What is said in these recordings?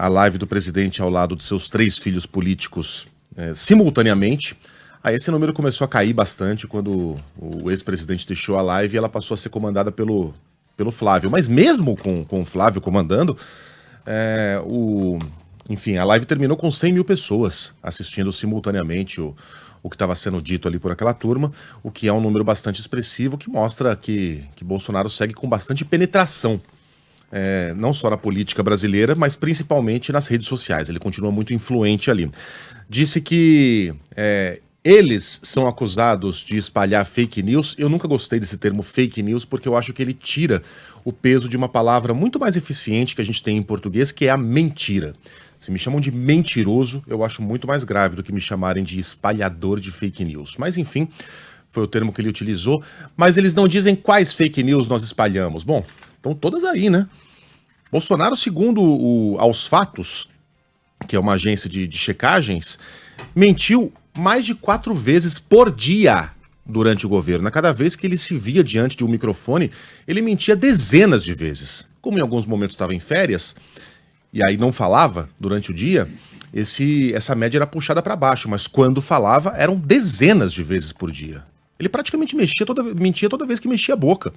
a live do presidente ao lado de seus 3 filhos políticos simultaneamente. Aí esse número começou a cair bastante quando o ex-presidente deixou a live e ela passou a ser comandada pelo Flávio. Mas mesmo com o Flávio comandando, enfim, a live terminou com 100 mil pessoas assistindo simultaneamente o que estava sendo dito ali por aquela turma, o que é um número bastante expressivo, que mostra que Bolsonaro segue com bastante penetração, não só na política brasileira, mas principalmente nas redes sociais. Ele continua muito influente ali. Disse que eles são acusados de espalhar fake news. Eu nunca gostei desse termo fake news, porque eu acho que ele tira o peso de uma palavra muito mais eficiente que a gente tem em português, que é a mentira. Se me chamam de mentiroso, eu acho muito mais grave do que me chamarem de espalhador de fake news. Mas enfim, foi o termo que ele utilizou. Mas eles não dizem quais fake news nós espalhamos. Bom, estão todas aí, né? Bolsonaro, segundo Aos Fatos, que é uma agência de checagens, mentiu mais de 4 vezes por dia durante o governo. A cada vez que ele se via diante de um microfone, ele mentia dezenas de vezes. Como em alguns momentos estava em férias, e aí não falava durante o dia, essa média era puxada para baixo, mas quando falava, eram dezenas de vezes por dia. Ele praticamente mentia toda vez que mexia a boca.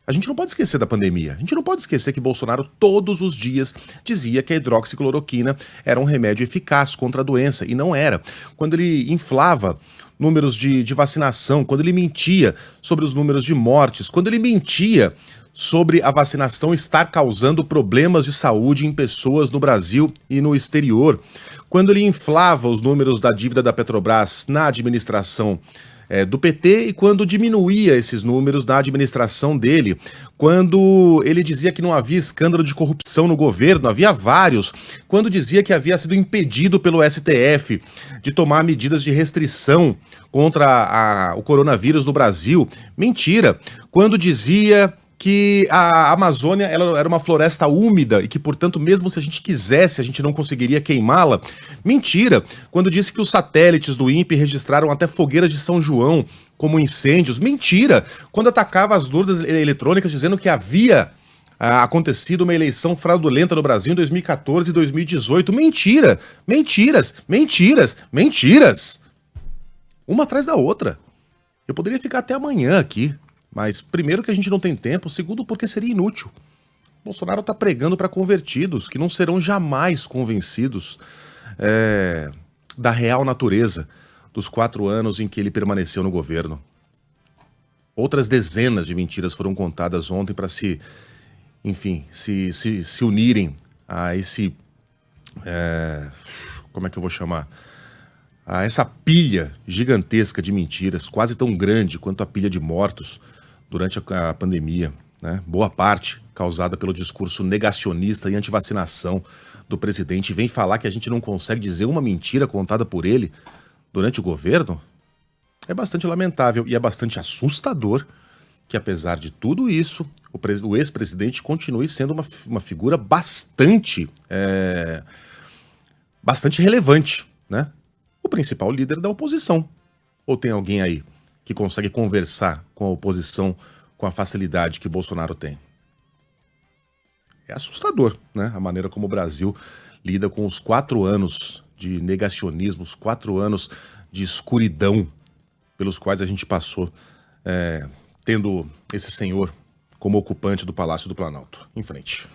A gente não pode esquecer da pandemia. A gente não pode esquecer que Bolsonaro todos os dias dizia que a hidroxicloroquina era um remédio eficaz contra a doença, e não era. Quando ele inflava números de vacinação, quando ele mentia sobre os números de mortes, quando ele mentia sobre a vacinação estar causando problemas de saúde em pessoas no Brasil e no exterior, quando ele inflava os números da dívida da Petrobras na administração do PT e quando diminuía esses números na administração dele, quando ele dizia que não havia escândalo de corrupção no governo, havia vários, quando dizia que havia sido impedido pelo STF de tomar medidas de restrição contra o coronavírus no Brasil. Mentira. Quando dizia que a Amazônia ela era uma floresta úmida e que, portanto, mesmo se a gente quisesse, a gente não conseguiria queimá-la. Mentira! Quando disse que os satélites do INPE registraram até fogueiras de São João como incêndios. Mentira! Quando atacava as urnas eletrônicas dizendo que havia acontecido uma eleição fraudulenta no Brasil em 2014 e 2018. Mentira! Mentiras! Mentiras! Mentiras! Uma atrás da outra. Eu poderia ficar até amanhã aqui. Mas, primeiro, que a gente não tem tempo, segundo, porque seria inútil. Bolsonaro está pregando para convertidos, que não serão jamais convencidos da real natureza dos 4 anos em que ele permaneceu no governo. Outras dezenas de mentiras foram contadas ontem para se unirem a esse... como é que eu vou chamar? A essa pilha gigantesca de mentiras, quase tão grande quanto a pilha de mortos durante a pandemia, né? Boa parte causada pelo discurso negacionista e antivacinação do presidente. Vem falar que a gente não consegue dizer uma mentira contada por ele durante o governo? É bastante lamentável e é bastante assustador que, apesar de tudo isso, o ex-presidente continue sendo uma figura bastante relevante, né? O principal líder da oposição. Ou tem alguém aí que consegue conversar com a oposição com a facilidade que Bolsonaro tem? É assustador, né? A maneira como o Brasil lida com os 4 anos de negacionismo, os 4 anos de escuridão pelos quais a gente passou, tendo esse senhor como ocupante do Palácio do Planalto. Em frente.